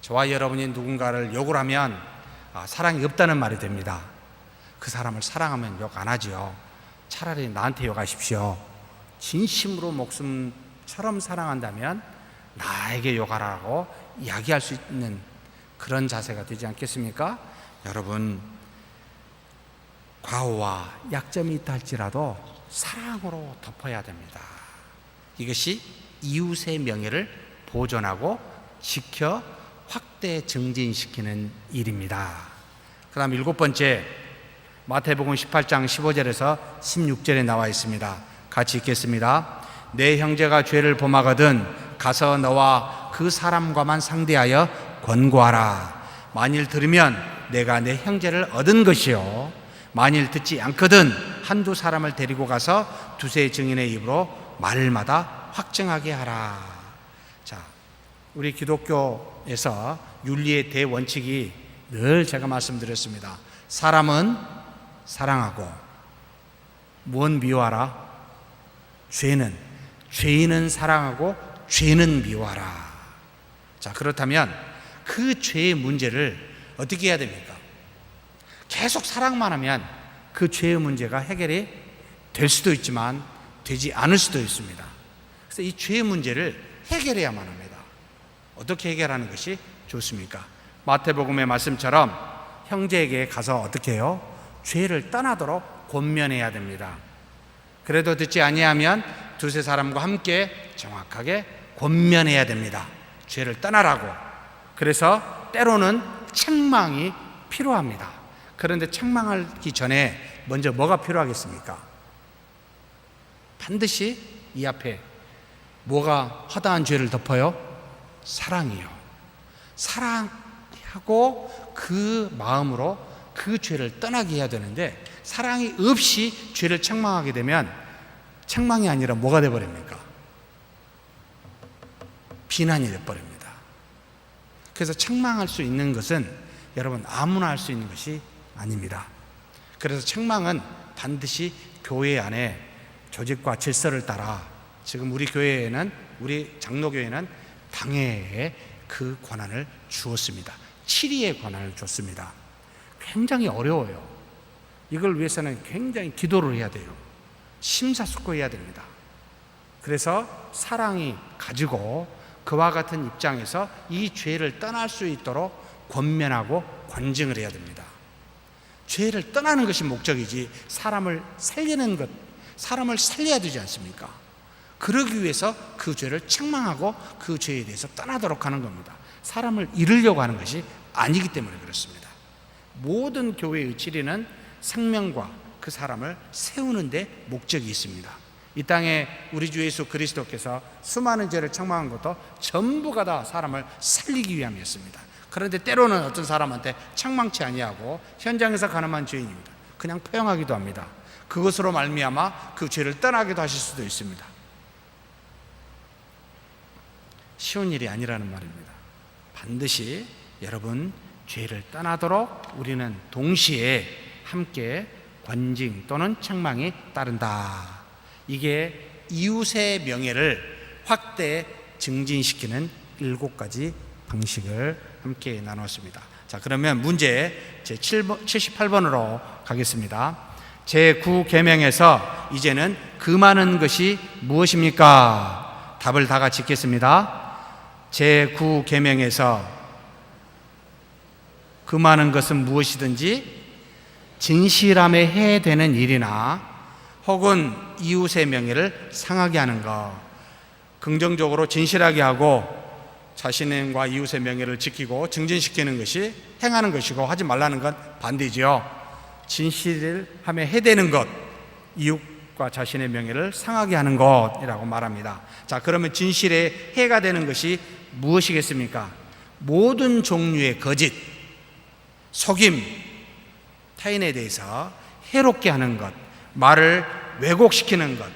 저와 여러분이 누군가를 욕을 하면 사랑이 없다는 말이 됩니다. 그 사람을 사랑하면 욕 안 하지요. 차라리 나한테 욕하십시오. 진심으로 목숨처럼 사랑한다면 나에게 욕하라고 이야기할 수 있는 그런 자세가 되지 않겠습니까? 여러분, 과오와 약점이 있다 할지라도 사랑으로 덮어야 됩니다. 이것이 이웃의 명예를 보존하고 지켜 확대 증진시키는 일입니다. 그 다음 7번째, 마태복음 18장 15절에서 16절에 나와 있습니다. 같이 읽겠습니다. 내 형제가 죄를 범하거든 가서 너와 그 사람과만 상대하여 권고하라. 만일 들으면 내가 내 형제를 얻은 것이요, 만일 듣지 않거든 한두 사람을 데리고 가서 두세 증인의 입으로 말마다 확증하게 하라. 자, 우리 기독교에서 윤리의 대원칙이 늘 제가 말씀드렸습니다. 사람은 사랑하고 무엇 미워하라? 죄인은 사랑하고 죄는 미워하라. 자, 그렇다면 그 죄의 문제를 어떻게 해야 됩니까? 계속 사랑만 하면 그 죄의 문제가 해결이 될 수도 있지만 되지 않을 수도 있습니다. 그래서 이 죄의 문제를 해결해야만 합니다. 어떻게 해결하는 것이 좋습니까? 마태복음의 말씀처럼 형제에게 가서 어떻게 해요? 죄를 떠나도록 권면해야 됩니다. 그래도 듣지 아니하면 두세 사람과 함께 정확하게 권면해야 됩니다. 죄를 떠나라고. 그래서 때로는 책망이 필요합니다. 그런데 책망하기 전에 먼저 뭐가 필요하겠습니까? 반드시 이 앞에 뭐가 허다한 죄를 덮어요? 사랑이요. 사랑하고 그 마음으로 그 죄를 떠나게 해야 되는데, 사랑이 없이 죄를 책망하게 되면 책망이 아니라 뭐가 되어버립니까? 비난이 되어버립니다. 그래서 책망할 수 있는 것은 여러분 아무나 할 수 있는 것이 아닙니다. 그래서 책망은 반드시 교회 안에 조직과 질서를 따라, 지금 우리 교회에는, 우리 장로교회는 당회에 그 권한을 주었습니다. 7위의 권한을 줬습니다. 굉장히 어려워요. 이걸 위해서는 굉장히 기도를 해야 돼요. 심사숙고해야 됩니다. 그래서 사랑이 가지고 그와 같은 입장에서 이 죄를 떠날 수 있도록 권면하고 권증을 해야 됩니다. 죄를 떠나는 것이 목적이지 사람을 살리는 것, 사람을 살려야 되지 않습니까? 그러기 위해서 그 죄를 책망하고 그 죄에 대해서 떠나도록 하는 겁니다. 사람을 잃으려고 하는 것이 아니기 때문에 그렇습니다. 모든 교회의 진리는 생명과 그 사람을 세우는 데 목적이 있습니다. 이 땅에 우리 주 예수 그리스도께서 수많은 죄를 책망한 것도 전부가 다 사람을 살리기 위함이었습니다. 그런데 때로는 어떤 사람한테 책망치 아니하고 현장에서 가늠한 죄인입니다. 그냥 포용하기도 합니다. 그것으로 말미암아 그 죄를 떠나기도 하실 수도 있습니다. 쉬운 일이 아니라는 말입니다. 반드시 여러분 죄를 떠나도록 우리는 동시에 함께 권징 또는 책망이 따른다. 이게 이웃의 명예를 확대 증진시키는 7가지 방식을 함께 나눴습니다. 자, 그러면 문제 제 78번으로 가겠습니다. 제9계명에서 이제는 금하는 것이 무엇입니까? 답을 다 같이 읽겠습니다. 제9계명에서 금하는 것은 무엇이든지 진실함에 해되는 일이나 혹은 이웃의 명예를 상하게 하는 것, 긍정적으로 진실하게 하고 자신과 이웃의 명예를 지키고 증진시키는 것이 행하는 것이고, 하지 말라는 건 반대지요. 진실함에 해되는 것, 이웃과 자신의 명예를 상하게 하는 것이라고 말합니다. 자, 그러면 진실에 해가 되는 것이 무엇이겠습니까? 모든 종류의 거짓, 속임, 타인에 대해서 해롭게 하는 것, 말을 왜곡시키는 것,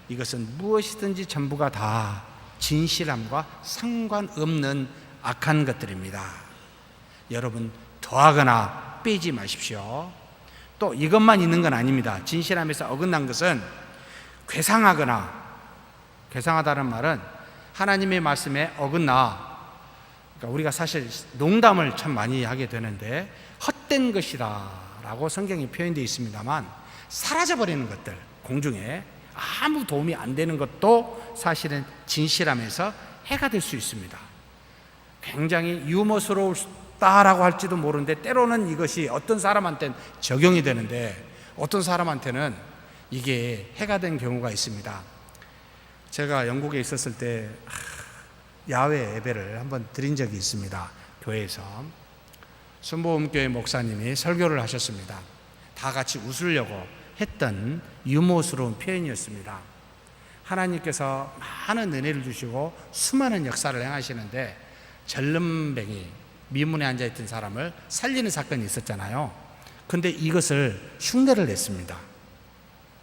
이것은 무엇이든지 전부가 다 진실함과 상관없는 악한 것들입니다. 여러분, 더하거나 빼지 마십시오. 또 이것만 있는 건 아닙니다. 진실함에서 어긋난 것은 괴상하다는 말은 하나님의 말씀에 어긋나, 그러니까 우리가 사실 농담을 참 많이 하게 되는데 헛된 것이다 라고 성경에 표현되어 있습니다만, 사라져버리는 것들, 공중에 아무 도움이 안 되는 것도 사실은 진실함에서 해가 될 수 있습니다. 굉장히 유머스러울다라고 할지도 모르는데 때로는 이것이 어떤 사람한테는 적용이 되는데 어떤 사람한테는 이게 해가 된 경우가 있습니다. 제가 영국에 있었을 때 야외 예배를 한번 드린 적이 있습니다. 교회에서 순복음교회 목사님이 설교를 하셨습니다. 다 같이 웃으려고 했던 유머스러운 표현이었습니다. 하나님께서 많은 은혜를 주시고 수많은 역사를 행하시는데 절름뱅이, 미문에 앉아있던 사람을 살리는 사건이 있었잖아요. 근데 이것을 흉내를 냈습니다.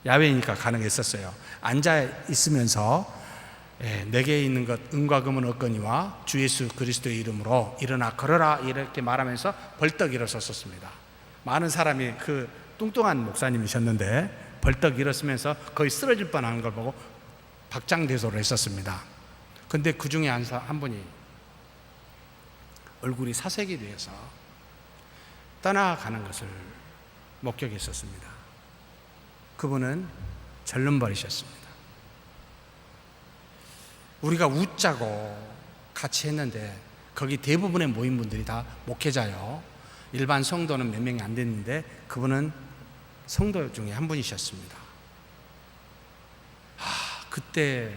야외니까 가능했었어요. 앉아있으면서 내게 있는 것 은과 금은 없거니와 주 예수 그리스도의 이름으로 일어나 걸어라 이렇게 말하면서 벌떡 일어섰습니다. 많은 사람이 그 뚱뚱한 목사님이셨는데 벌떡 일어서면서 거의 쓰러질 뻔하는 걸 보고 박장대소를 했었습니다. 근데 그 중에 한 분이 얼굴이 사색이 되어서 떠나가는 것을 목격했었습니다. 그분은 절름발이셨습니다. 우리가 웃자고 같이 했는데 거기 대부분의 모인 분들이 다 목회자요. 일반 성도는 몇 명이 안 됐는데 그분은 성도 중에 한 분이셨습니다. 그때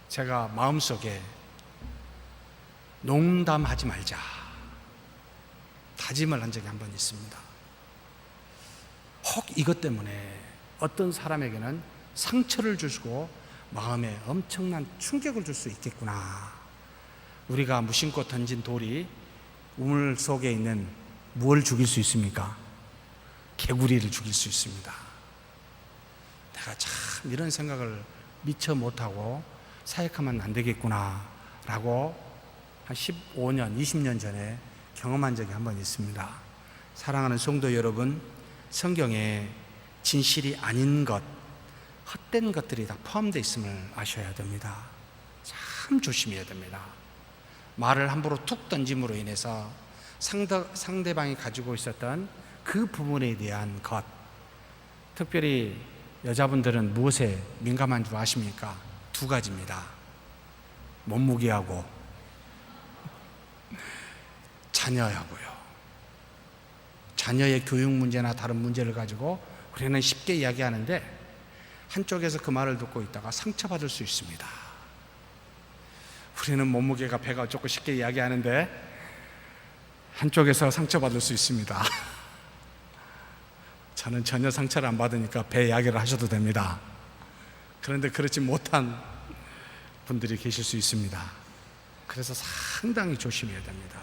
제가 마음속에 농담하지 말자 다짐을 한 적이 한 번 있습니다. 혹 이것 때문에 어떤 사람에게는 상처를 주고 마음에 엄청난 충격을 줄 수 있겠구나. 우리가 무심코 던진 돌이 우물 속에 있는 무엇을 죽일 수 있습니까? 개구리를 죽일 수 있습니다. 내가 참 이런 생각을 미처 못하고 사역하면 안 되겠구나 라고 한 15년, 20년 전에 경험한 적이 한 번 있습니다. 사랑하는 성도 여러분, 성경에 진실이 아닌 것, 헛된 것들이 다 포함되어 있음을 아셔야 됩니다. 참 조심해야 됩니다. 말을 함부로 툭 던짐으로 인해서 상대방이 가지고 있었던 그 부분에 대한 것, 특별히 여자분들은 무엇에 민감한 줄 아십니까? 2가지입니다. 몸무게하고 자녀하고요. 자녀의 교육 문제나 다른 문제를 가지고 우리는 쉽게 이야기하는데 한쪽에서 그 말을 듣고 있다가 상처받을 수 있습니다. 우리는 몸무게가 배가 어쩌고 쉽게 이야기하는데 한쪽에서 상처받을 수 있습니다. 저는 전혀 상처를 안 받으니까 배 이야기를 하셔도 됩니다. 그런데 그렇지 못한 분들이 계실 수 있습니다. 그래서 상당히 조심해야 됩니다.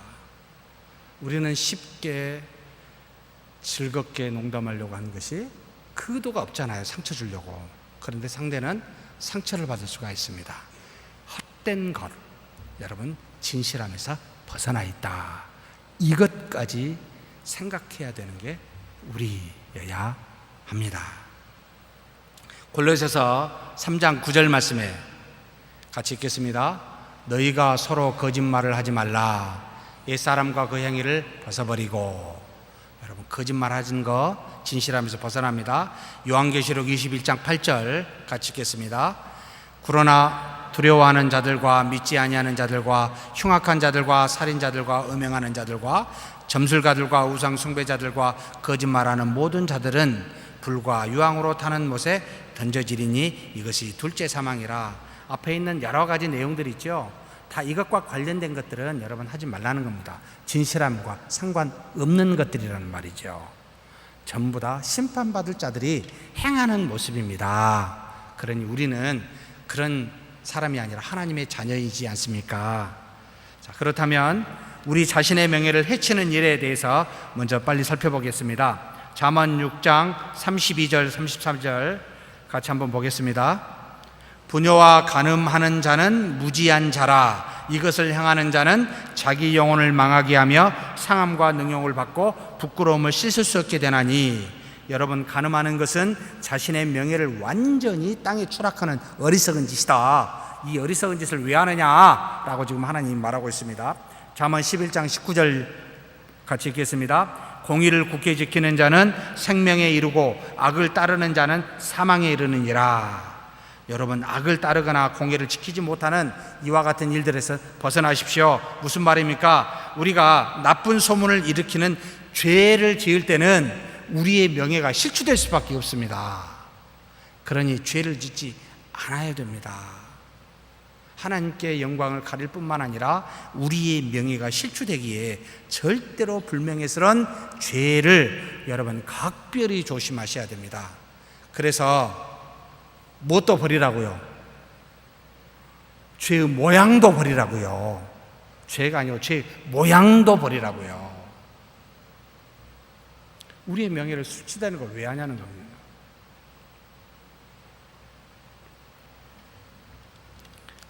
우리는 쉽게 즐겁게 농담하려고 하는 것이 그 의도가 없잖아요. 상처 주려고. 그런데 상대는 상처를 받을 수가 있습니다. 헛된 것, 여러분 진실함에서 벗어나 있다 이것까지 생각해야 되는 게 우리여야 합니다. 골로새서 3장 9절 말씀에 같이 읽겠습니다. 너희가 서로 거짓말을 하지 말라. 옛사람과 그 행위를 벗어버리고. 여러분, 거짓말 하는 거 진실하면서 벗어납니다. 요한계시록 21장 8절 같이 읽겠습니다. 그러나 두려워하는 자들과 믿지 아니하는 자들과 흉악한 자들과 살인자들과 음행하는 자들과 점술가들과 우상 숭배자들과 거짓말하는 모든 자들은 불과 유황으로 타는 못에 던져지리니 이것이 둘째 사망이라. 앞에 있는 여러 가지 내용들이 있죠. 다 이것과 관련된 것들은 여러분 하지 말라는 겁니다. 진실함과 상관없는 것들이라는 말이죠. 전부 다 심판받을 자들이 행하는 모습입니다. 그러니 우리는 그런 사람이 아니라 하나님의 자녀이지 않습니까? 자, 그렇다면 우리 자신의 명예를 해치는 일에 대해서 먼저 빨리 살펴보겠습니다. 잠언 6장 32절 33절 같이 한번 보겠습니다. 부녀와 간음하는 자는 무지한 자라. 이것을 행하는 자는 자기 영혼을 망하게 하며 상함과 능욕을 받고 부끄러움을 씻을 수 없게 되나니. 여러분, 간음하는 것은 자신의 명예를 완전히 땅에 추락하는 어리석은 짓이다. 이 어리석은 짓을 왜 하느냐라고 지금 하나님이 말하고 있습니다. 잠언 11장 19절 같이 읽겠습니다. 공의를 굳게 지키는 자는 생명에 이르고 악을 따르는 자는 사망에 이르느니라. 여러분, 악을 따르거나 공의를 지키지 못하는 이와 같은 일들에서 벗어나십시오. 무슨 말입니까? 우리가 나쁜 소문을 일으키는 죄를 지을 때는 우리의 명예가 실추될 수밖에 없습니다. 그러니 죄를 짓지 않아야 됩니다. 하나님께 영광을 가릴 뿐만 아니라 우리의 명예가 실추되기에 절대로 불명예스러운 죄를 여러분 각별히 조심하셔야 됩니다. 그래서 무엇도 버리라고요? 죄의 모양도 버리라고요. 죄가 아니고 죄의 모양도 버리라고요. 우리의 명예를 수치되는 걸 왜 하냐는 겁니다.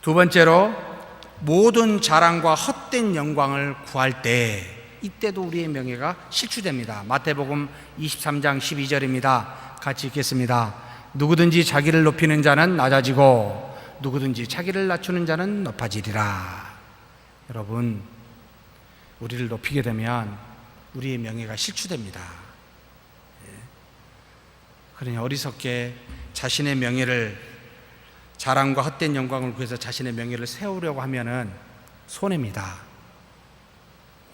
두 번째로, 모든 자랑과 헛된 영광을 구할 때, 이때도 우리의 명예가 실추됩니다. 마태복음 23장 12절입니다. 같이 읽겠습니다. 누구든지 자기를 높이는 자는 낮아지고 누구든지 자기를 낮추는 자는 높아지리라. 여러분, 우리를 높이게 되면 우리의 명예가 실추됩니다. 그러니 어리석게 자신의 명예를, 자랑과 헛된 영광을 구해서 자신의 명예를 세우려고 하면은 손해입니다.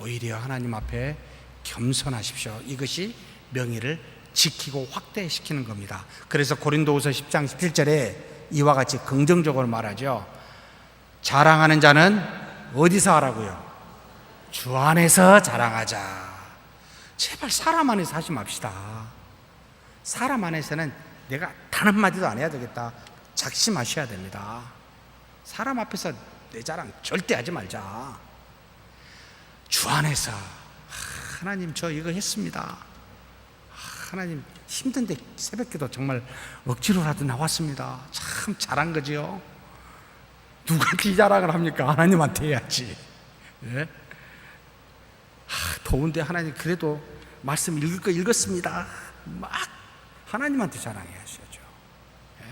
오히려 하나님 앞에 겸손하십시오. 이것이 명예를 지키고 확대시키는 겁니다. 그래서 고린도후서 10장 17절에 이와 같이 긍정적으로 말하죠. 자랑하는 자는 어디서 하라고요? 주 안에서 자랑하자. 제발 사람 안에서 하지 맙시다. 사람 안에서는 내가 단 한마디도 안 해야 되겠다, 작심하셔야 됩니다. 사람 앞에서 내 자랑 절대 하지 말자. 주 안에서 하나님 저 이거 했습니다. 하나님 힘든데 새벽기도 정말 억지로라도 나왔습니다. 참 잘한 거지요. 누구한테 자랑을 합니까? 하나님한테 해야지. 예? 더운데 하나님 그래도 말씀 읽을 거 읽었습니다. 막 하나님한테 자랑해야죠. 예?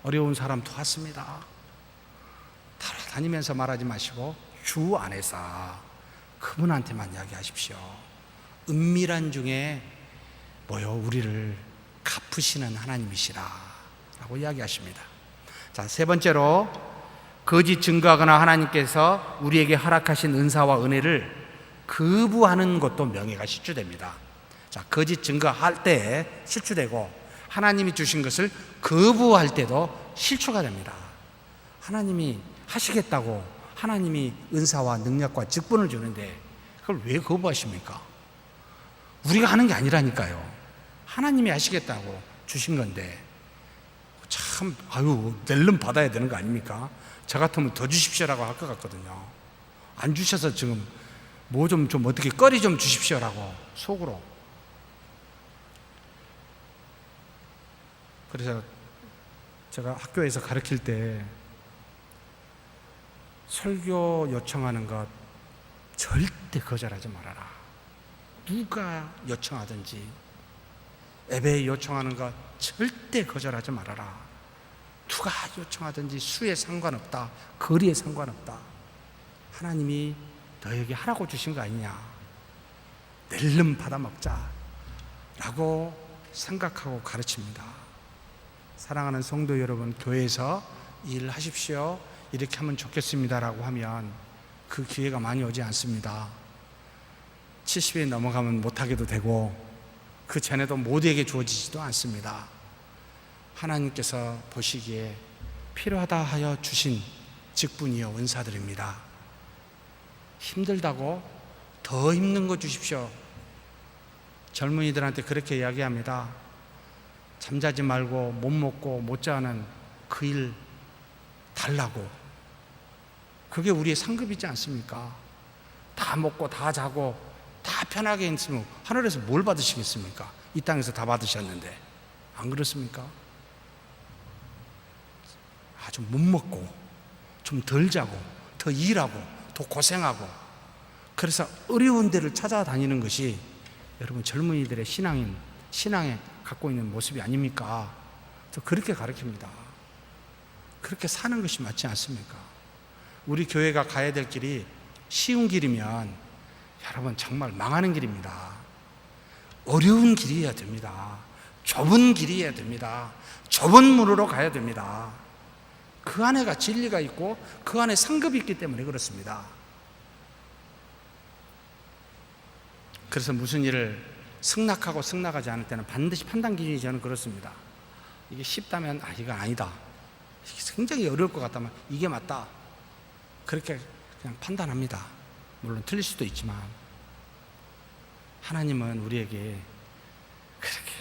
어려운 사람 도왔습니다. 다니면서 말하지 마시고 주 안에서 그분한테만 이야기하십시오. 은밀한 중에 우리를 갚으시는 하나님이시라 라고 이야기하십니다. 자, 세 번째로, 거짓 증거하거나 하나님께서 우리에게 허락하신 은사와 은혜를 거부하는 것도 명예가 실추됩니다. 자, 거짓 증거할 때 실추되고 하나님이 주신 것을 거부할 때도 실추가 됩니다. 하나님이 하시겠다고 하나님이 은사와 능력과 직분을 주는데 그걸 왜 거부하십니까? 우리가 하는 게 아니라니까요. 하나님이 하시겠다고 주신 건데 참 낼름 받아야 되는 거 아닙니까? 저 같으면 더 주십시오라고 할 것 같거든요. 안 주셔서 지금 뭐 좀 어떻게 거리 좀 주십시오라고 속으로. 그래서 제가 학교에서 가르칠 때 설교 요청하는 것 절대 거절하지 말아라. 누가 요청하든지 예배 요청하는 거 절대 거절하지 말아라. 누가 요청하든지 수에 상관없다. 거리에 상관없다. 하나님이 너에게 하라고 주신 거 아니냐. 낼름 받아먹자 라고 생각하고 가르칩니다. 사랑하는 성도 여러분, 교회에서 일하십시오, 이렇게 하면 좋겠습니다 라고 하면 그 기회가 많이 오지 않습니다. 70이 넘어가면 못하게도 되고 그 전에도 모두에게 주어지지도 않습니다. 하나님께서 보시기에 필요하다 하여 주신 직분이요 은사들입니다. 힘들다고 더 힘든 거 주십시오. 젊은이들한테 그렇게 이야기합니다. 잠자지 말고 못 먹고 못 자는 그 일 달라고. 그게 우리의 상급이지 않습니까? 다 먹고 다 자고 다 편하게 있으면 하늘에서 뭘 받으시겠습니까? 이 땅에서 다 받으셨는데. 안 그렇습니까? 좀 못 먹고 좀 덜 자고 더 일하고 더 고생하고, 그래서 어려운 데를 찾아다니는 것이 여러분 젊은이들의 신앙에 갖고 있는 모습이 아닙니까? 저 그렇게 가르칩니다. 그렇게 사는 것이 맞지 않습니까? 우리 교회가 가야 될 길이 쉬운 길이면 여러분 정말 망하는 길입니다. 어려운 길이어야 됩니다. 좁은 길이어야 됩니다. 좁은 문으로 가야 됩니다. 그 안에가 진리가 있고 그 안에 상급이 있기 때문에 그렇습니다. 그래서 무슨 일을 승낙하고 승낙하지 않을 때는 반드시 판단 기준이 저는 그렇습니다. 이게 쉽다면 이건 아니다. 이게 굉장히 어려울 것 같다면 이게 맞다. 그렇게 그냥 판단합니다. 물론 틀릴 수도 있지만 하나님은 우리에게 그렇게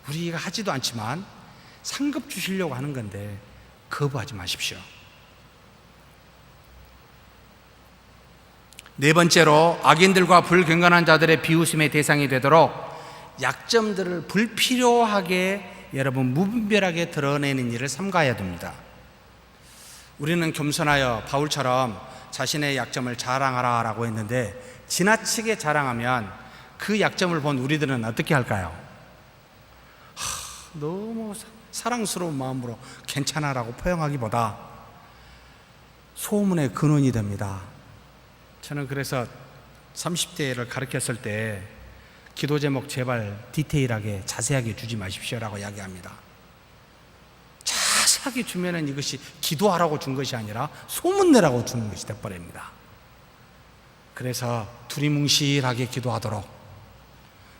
우리가 하지도 않지만 상급 주시려고 하는 건데 거부하지 마십시오. 네 번째로, 악인들과 불경건한 자들의 비웃음의 대상이 되도록 약점들을 불필요하게 여러분 무분별하게 드러내는 일을 삼가야 됩니다. 우리는 겸손하여 바울처럼 자신의 약점을 자랑하라 라고 했는데, 지나치게 자랑하면 그 약점을 본 우리들은 어떻게 할까요? 너무 사랑스러운 마음으로 괜찮아라고 포용하기보다 소문의 근원이 됩니다. 저는 그래서 30대를 가르쳤을 때 기도 제목 제발 디테일하게 자세하게 주지 마십시오라고 이야기합니다. 자세하게 주면은 이것이 기도하라고 준 것이 아니라 소문내라고 주는 것이 돼버립니다. 그래서 두리뭉실하게 기도하도록,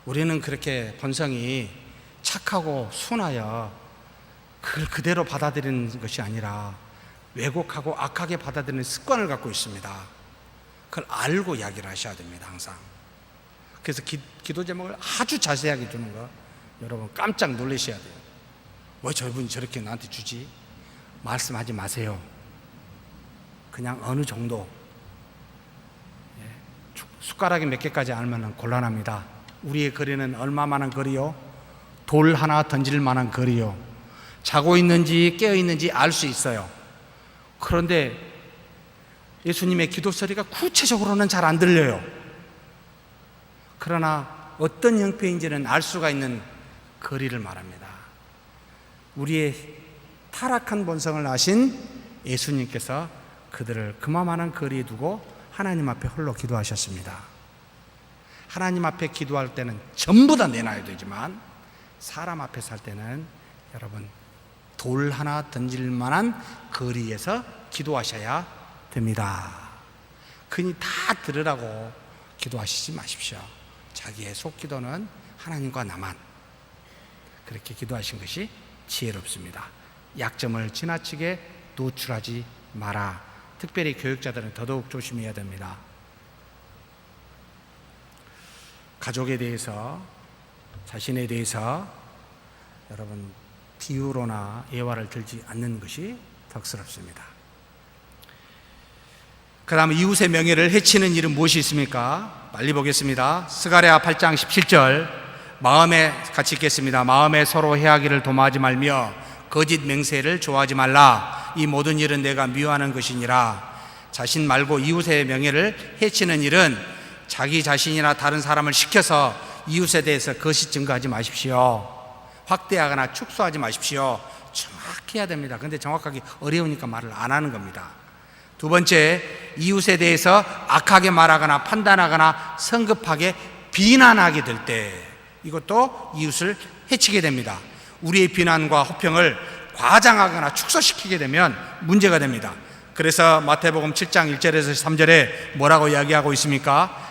우리는 그렇게 본성이 착하고 순하여 그걸 그대로 받아들이는 것이 아니라 왜곡하고 악하게 받아들이는 습관을 갖고 있습니다. 그걸 알고 이야기를 하셔야 됩니다, 항상. 그래서 기도 제목을 아주 자세하게 주는 거 여러분 깜짝 놀라셔야 돼요. 왜 저분이 저렇게 나한테 주지? 말씀하지 마세요. 그냥 어느 정도, 숟가락이 몇 개까지 알면 곤란합니다. 우리의 거리는 얼마만한 거리요? 돌 하나 던질 만한 거리요. 자고 있는지 깨어 있는지 알 수 있어요. 그런데 예수님의 기도 소리가 구체적으로는 잘 안 들려요. 그러나 어떤 형태인지는 알 수가 있는 거리를 말합니다. 우리의 타락한 본성을 아신 예수님께서 그들을 그만한 거리에 두고 하나님 앞에 홀로 기도하셨습니다. 하나님 앞에 기도할 때는 전부 다 내놔야 되지만 사람 앞에 살 때는 여러분 돌 하나 던질 만한 거리에서 기도하셔야 됩니다. 그니 다 들으라고 기도하시지 마십시오. 자기의 속기도는 하나님과 나만, 그렇게 기도하신 것이 지혜롭습니다. 약점을 지나치게 노출하지 마라. 특별히 교육자들은 더더욱 조심해야 됩니다. 가족에 대해서, 자신에 대해서 여러분 비유로나 예화를 들지 않는 것이 덕스럽습니다. 그 다음 이웃의 명예를 해치는 일은 무엇이 있습니까? 빨리 보겠습니다. 스가랴 8장 17절 마음에 같이 읽겠습니다. 마음에 서로 해하기를 도모하지 말며 거짓 맹세를 좋아하지 말라. 이 모든 일은 내가 미워하는 것이니라. 자신 말고 이웃의 명예를 해치는 일은 자기 자신이나 다른 사람을 시켜서 이웃에 대해서 거짓 증거하지 마십시오. 확대하거나 축소하지 마십시오. 정확히 해야 됩니다. 근데 정확하게 어려우니까 말을 안 하는 겁니다. 두 번째, 이웃에 대해서 악하게 말하거나 판단하거나 성급하게 비난하게 될 때 이것도 이웃을 해치게 됩니다. 우리의 비난과 호평을 과장하거나 축소시키게 되면 문제가 됩니다. 그래서 마태복음 7장 1절에서 3절에 뭐라고 이야기하고 있습니까?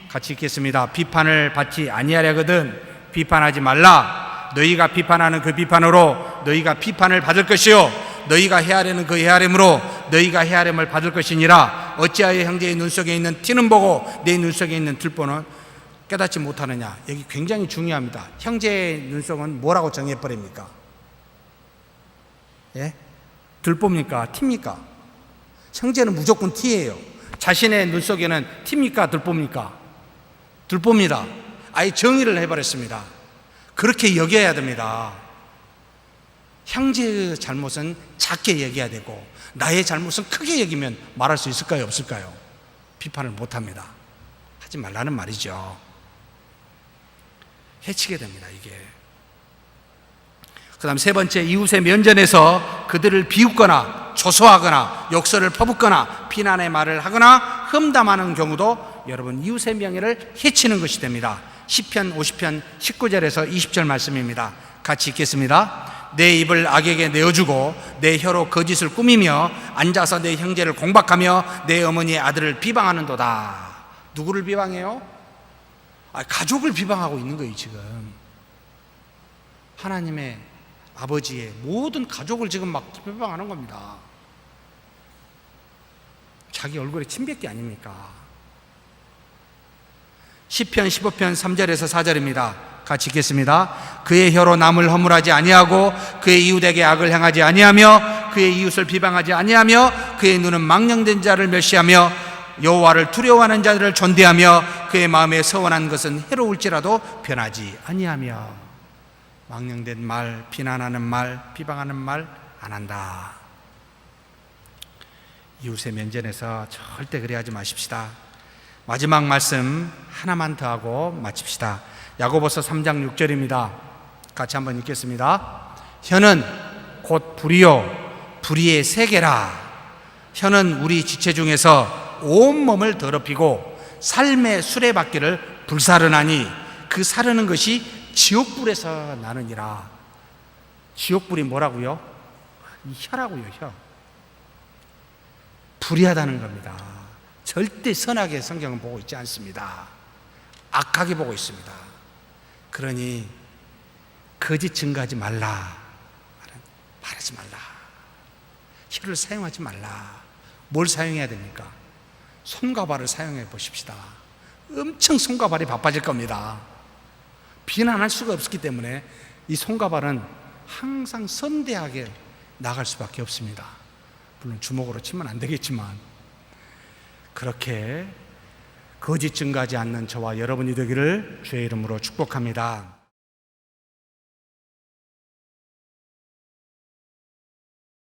같이 읽겠습니다. 비판을 받지 아니하려거든 비판하지 말라. 너희가 비판하는 그 비판으로 너희가 비판을 받을 것이요 너희가 헤아리는 그 헤아림으로 너희가 헤아림을 받을 것이니라. 어찌하여 형제의 눈 속에 있는 티는 보고 내 눈 속에 있는 들보는 깨닫지 못하느냐. 여기 굉장히 중요합니다. 형제의 눈 속은 뭐라고 정해버립니까? 예? 들보입니까? 티입니까? 형제는 무조건 티예요. 자신의 눈 속에는 티입니까? 들보입니까? 들보입니다. 아예 정의를 해버렸습니다. 그렇게 여겨야 됩니다. 형제의 잘못은 작게 여겨야 되고 나의 잘못은 크게 여기면 말할 수 있을까요? 없을까요? 비판을 못합니다. 하지 말라는 말이죠. 해치게 됩니다. 이게. 그 다음 세 번째, 이웃의 면전에서 그들을 비웃거나 조소하거나 욕설을 퍼붓거나 비난의 말을 하거나 험담하는 경우도 여러분 이웃의 명예를 해치는 것이 됩니다. 시편 50편 19절에서 20절 말씀입니다. 같이 읽겠습니다. 내 입을 악에게 내어주고 내 혀로 거짓을 꾸미며 앉아서 내 형제를 공박하며 내 어머니의 아들을 비방하는도다. 누구를 비방해요? 가족을 비방하고 있는 거예요. 지금 하나님의 아버지의 모든 가족을 지금 막 비방하는 겁니다. 자기 얼굴에 침뱉기 아닙니까? 시편 15편 3절에서 4절입니다. 같이 읽겠습니다. 그의 혀로 남을 허물하지 아니하고 그의 이웃에게 악을 행하지 아니하며 그의 이웃을 비방하지 아니하며 그의 눈은 망령된 자를 멸시하며 여호와를 두려워하는 자들을 존대하며 그의 마음에 서원한 것은 해로울지라도 변하지 아니하며. 망령된 말, 비난하는 말, 비방하는 말 안 한다. 이웃의 면전에서 절대 그래 하지 마십시다. 마지막 말씀 하나만 더 하고 마칩시다. 야고보서 3장 6절입니다. 같이 한번 읽겠습니다. 혀는 곧 불이요 불의의 세계라. 혀는 우리 지체 중에서 온몸을 더럽히고 삶의 수레바퀴를 불사르나니 그 사르는 것이 지옥불에서 나느니라. 지옥불이 뭐라고요? 이 혀라고요. 혀. 불의하다는 겁니다. 절대 선하게 성경은 보고 있지 않습니다. 악하게 보고 있습니다. 그러니 거짓 증거하지 말라. 말하지 말라. 혀를 사용하지 말라. 뭘 사용해야 됩니까? 손과 발을 사용해 보십시다. 엄청 손과 발이 바빠질 겁니다. 비난할 수가 없기 때문에 이 손과 발은 항상 선대하게 나갈 수밖에 없습니다. 물론 주먹으로 치면 안 되겠지만 그렇게 거짓 증거하지 않는 저와 여러분이 되기를 주의 이름으로 축복합니다.